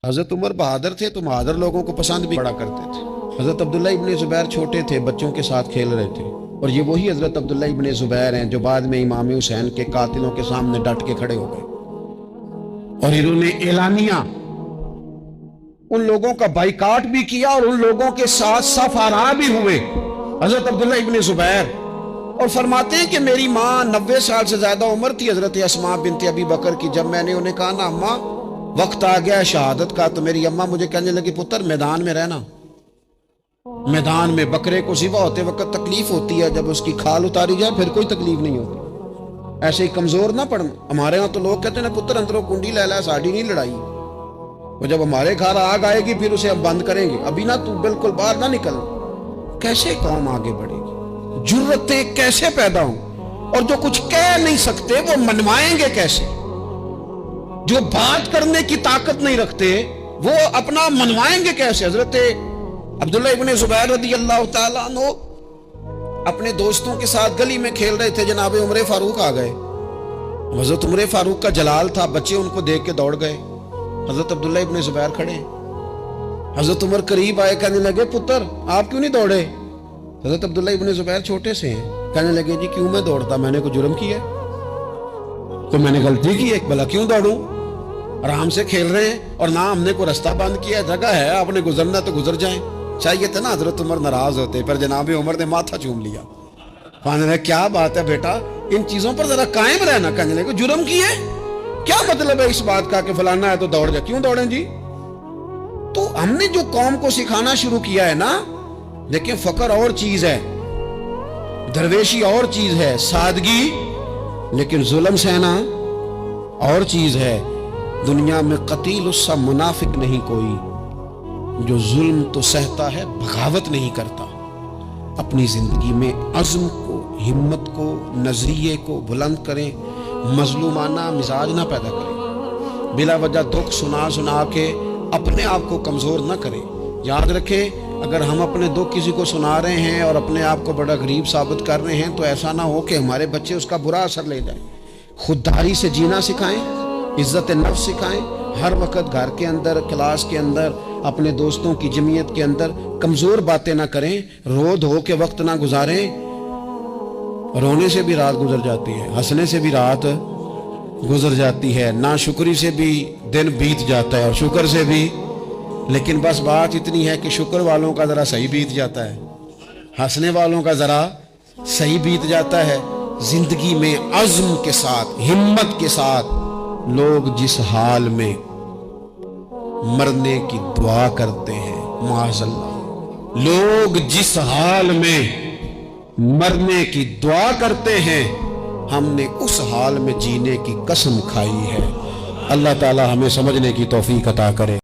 हजरत उमर बहादुर थे तो बहादुर लोगों को पसंद भी बड़ा करते थे। हजरत अब्दुल्ला इब्ने जुबैर छोटे थे, बच्चों के साथ खेल रहे थे, और ये वही हजरत अब्दुल्ला इब्ने जुबैर हैं जो बाद में इमाम हुसैन के कातिलों के सामने डट के खड़े हो गए और इन्होंने एलानिया उन लोगों का बाइकाट भी किया और उन लोगों के साथ सफारा भी हुए हजरत अब्दुल्ला इब्ने जुबैर। और फरमाते हैं कि मेरी माँ 90 साल से ज्यादा उम्र थी हजरत अस्मा बिनते अबी बकर की। जब मैंने उन्हें कहा ना अम्मा वक्त आ गया शहादत का, तो मेरी अम्मा मुझे कहने लगी पुत्र मैदान में रहना। मैदान में बकरे को ज़िबा होते वक्त तकलीफ होती है, जब उसकी खाल उतारी जाए फिर कोई तकलीफ नहीं होती। ऐसे ही कमजोर ना पड़। हमारे यहाँ तो लोग कहते हैं पुत्र अंदरों कुंडी ले ला, साड़ी नहीं लड़ाई। वो जब हमारे घर आग आएगी फिर उसे हम बंद करेंगे, अभी ना तू बिल्कुल बाहर ना निकल। कैसे कौम आगे बढ़ेगी? जुर्रतें कैसे पैदा हों? और जो कुछ कह नहीं सकते वो मनवाएंगे कैसे? जो बात करने की ताकत नहीं रखते वो अपना मनवाएंगे कैसे? हजरत अब्दुल्ला इब्ने जुबैर रदी अल्लाह ताला अन्हु अपने दोस्तों के साथ गली में खेल रहे थे, जनाब उमर फारूक आ गए। हजरत उमर फारूक का जलाल था, बच्चे उनको देख के दौड़ गए। हजरत अब्दुल्ला इब्ने जुबैर खड़े। हजरत उमर करीब आए, कहने लगे पुत्र आप क्यों नहीं दौड़े? हजरत अब्दुल्ला इब्ने जुबैर छोटे से हैं, कहने लगे जी क्यों मैं दौड़ता, मैंने कोई जुर्म किया, तो मैंने गलती की है, भला क्यों दौड़ूं? आराम से खेल रहे हैं और ना हमने कोई रास्ता बंद किया, जगह है, आपने गुजरना तो गुजर जाए। चाहिए था ना हजरत उमर नाराज होते, पर जनाब उमर ने माथा चूम लिया। कहने लगे क्या बात है बेटा, इन चीजों पर जरा कायम रहना। कहने लगे जुर्म किए, क्या मतलब है इस बात का कि फलाना है तो दौड़ जा? क्यों दौड़ें जी? तो हमने जो कौम को सिखाना शुरू किया है ना, देखिए फकर और चीज है, दरवेशी और चीज है, सादगी, लेकिन जुल्म सहना और चीज है। दुनिया में कतील उससा मुनाफिक नहीं कोई जो जुल्म तो सहता है बगावत नहीं करता। अपनी जिंदगी में अज़्म को, हिम्मत को, नजरिए को बुलंद करें, मजलूमाना मिजाज ना पैदा करें, बिला वजह दुख सुना सुना के अपने आप को कमजोर ना करें। याद रखें अगर हम अपने दुख किसी को सुना रहे हैं और अपने आप को बड़ा गरीब साबित कर रहे हैं तो ऐसा ना हो कि हमारे बच्चे उसका बुरा असर ले जाएं। खुददारी से जीना सिखाएं, इज्जत नफ्स सिखाएं। हर वक्त घर के अंदर, क्लास के अंदर, अपने दोस्तों की जमीयत के अंदर कमजोर बातें ना करें, रो धो के वक्त ना गुजारें। रोने से भी रात गुजर जाती है, हंसने से भी रात गुजर जाती है, नाशुक्री से भी दिन बीत जाता है और शुक्र से भी। लेकिन बस बात इतनी है कि शुक्र वालों का जरा सही बीत जाता है, हंसने वालों का जरा सही बीत जाता है। जिंदगी में अज़्म के साथ, हिम्मत के साथ लोग जिस हाल में मरने की दुआ करते हैं, माज़अल्लाह, लोग जिस हाल में मरने की दुआ करते हैं, हमने उस हाल में जीने की कसम खाई है। अल्लाह ताला हमें समझने की तौफीक अता करे।